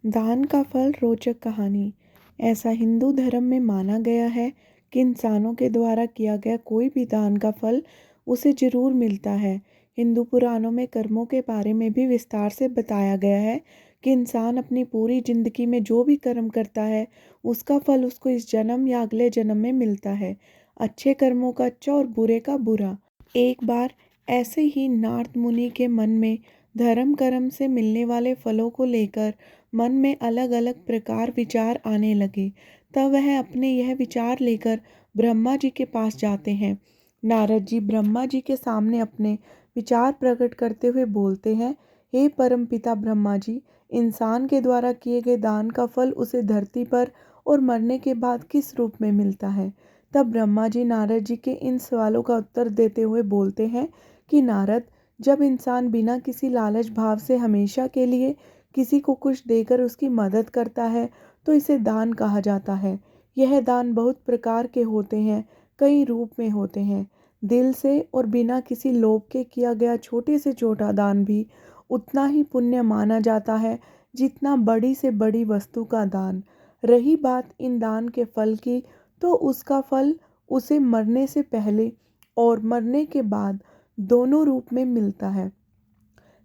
दान का फल रोचक कहानी। ऐसा हिंदू धर्म में माना गया है कि इंसानों के द्वारा किया गया कोई भी दान का फल उसे जरूर मिलता है। हिंदू पुराणों में कर्मों के बारे में भी विस्तार से बताया गया है कि इंसान अपनी पूरी जिंदगी में जो भी कर्म करता है उसका फल उसको इस जन्म या अगले जन्म में मिलता है। अच्छे कर्मों का अच्छा और बुरे का बुरा। एक बार ऐसे ही नारद मुनि के मन में धर्म कर्म से मिलने वाले फलों को लेकर मन में अलग अलग प्रकार विचार आने लगे। तब वह अपने यह विचार लेकर ब्रह्मा जी के पास जाते हैं। नारद जी ब्रह्मा जी के सामने अपने विचार प्रकट करते हुए बोलते हैं, हे परमपिता ब्रह्मा जी, इंसान के द्वारा किए गए दान का फल उसे धरती पर और मरने के बाद किस रूप में मिलता है। तब ब्रह्मा जी नारद जी के इन सवालों का उत्तर देते हुए बोलते हैं कि नारद, जब इंसान बिना किसी लालच भाव से हमेशा के लिए किसी को कुछ देकर उसकी मदद करता है तो इसे दान कहा जाता है। यह दान बहुत प्रकार के होते हैं, कई रूप में होते हैं। दिल से और बिना किसी लोभ के किया गया छोटे से छोटा दान भी उतना ही पुण्य माना जाता है जितना बड़ी से बड़ी वस्तु का दान। रही बात इन दान के फल की, तो उसका फल उसे मरने से पहले और मरने के बाद दोनों रूप में मिलता है।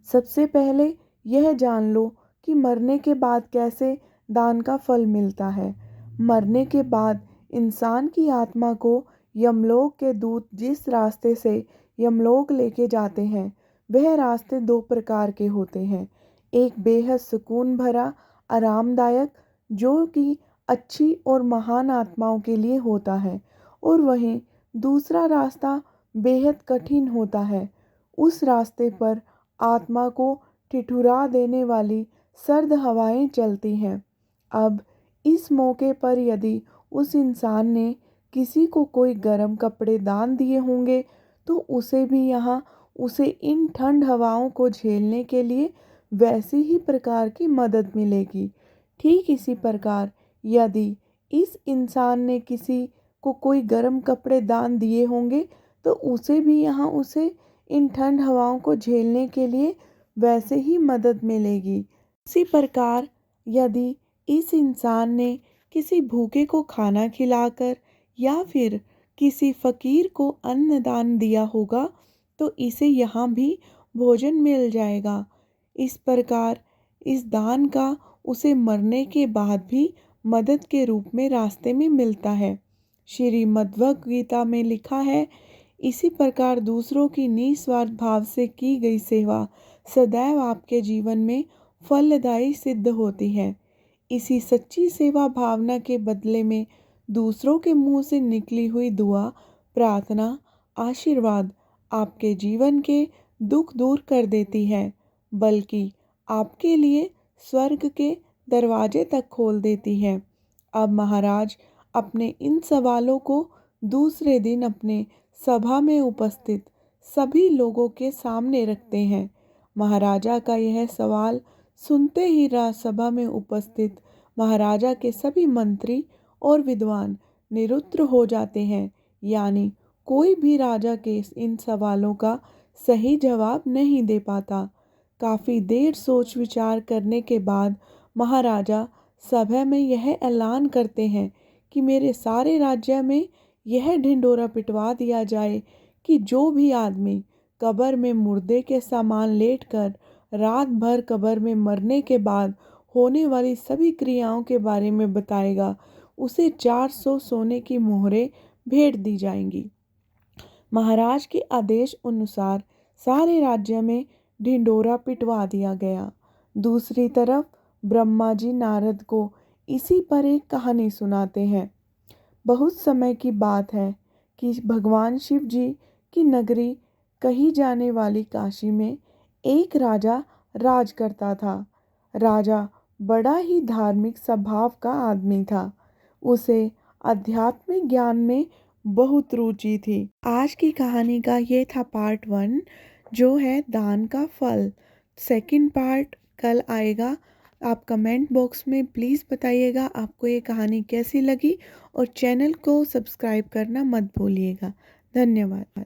सबसे पहले यह जान लो कि मरने के बाद कैसे दान का फल मिलता है। मरने के बाद इंसान की आत्मा को यमलोक के दूत जिस रास्ते से यमलोक लेके जाते हैं, वह रास्ते दो प्रकार के होते हैं। एक बेहद सुकून भरा, आरामदायक, जो कि अच्छी और महान आत्माओं के लिए होता है, और वहीं दूसरा रास्ता बेहद कठिन होता है। उस रास्ते पर आत्मा को ठिठुरा देने वाली सर्द हवाएं चलती हैं। अब इस मौके पर यदि उस इंसान ने किसी को कोई गर्म कपड़े दान दिए होंगे तो उसे भी यहाँ उसे इन ठंड हवाओं को झेलने के लिए वैसी ही प्रकार की मदद मिलेगी। ठीक इसी प्रकार यदि इस इंसान ने किसी को कोई गर्म कपड़े दान दिए होंगे तो उसे भी यहाँ उसे इन ठंड हवाओं को झेलने के लिए वैसे ही मदद मिलेगी। इसी प्रकार यदि इस इंसान ने किसी भूखे को खाना खिलाकर या फिर किसी फकीर को अन्न दान दिया होगा तो इसे यहाँ भी भोजन मिल जाएगा। इस प्रकार इस दान का उसे मरने के बाद भी मदद के रूप में रास्ते में मिलता है। श्रीमद् भगवद गीता में लिखा है, इसी प्रकार दूसरों की निस्वार्थ भाव से की गई सेवा सदैव आपके जीवन में फलदायी सिद्ध होती है। इसी सच्ची सेवा भावना के बदले में दूसरों के मुंह से निकली हुई दुआ, प्रार्थना, आशीर्वाद आपके जीवन के दुख दूर कर देती है, बल्कि आपके लिए स्वर्ग के दरवाजे तक खोल देती है। अब महाराज अपने इन सवालों को दूसरे दिन अपने सभा में उपस्थित सभी लोगों के सामने रखते हैं। महाराजा का यह सवाल सुनते ही राजसभा में उपस्थित महाराजा के सभी मंत्री और विद्वान निरुत्तर हो जाते हैं, यानी कोई भी राजा के इन सवालों का सही जवाब नहीं दे पाता। काफ़ी देर सोच विचार करने के बाद महाराजा सभा में यह ऐलान करते हैं कि मेरे सारे राज्य में यह ढिंढोरा पिटवा दिया जाए कि जो भी आदमी कब्र में मुर्दे के समान लेटकर रात भर कब्र में मरने के बाद होने वाली सभी क्रियाओं के बारे में बताएगा, उसे 400 सोने की मोहरें भेंट दी जाएंगी। महाराज के आदेश अनुसार सारे राज्य में ढिंढोरा पिटवा दिया गया। दूसरी तरफ ब्रह्मा जी नारद को इसी पर एक कहानी सुनाते हैं। बहुत समय की बात है कि भगवान शिव जी की नगरी कही जाने वाली काशी में एक राजा राज करता था। राजा बड़ा ही धार्मिक स्वभाव का आदमी था। उसे आध्यात्मिक ज्ञान में बहुत रुचि थी। आज की कहानी का ये था पार्ट 1, जो है दान का फल। सेकंड पार्ट कल आएगा। आप कमेंट बॉक्स में प्लीज़ बताइएगा आपको ये कहानी कैसी लगी, और चैनल को सब्सक्राइब करना मत भूलिएगा। धन्यवाद।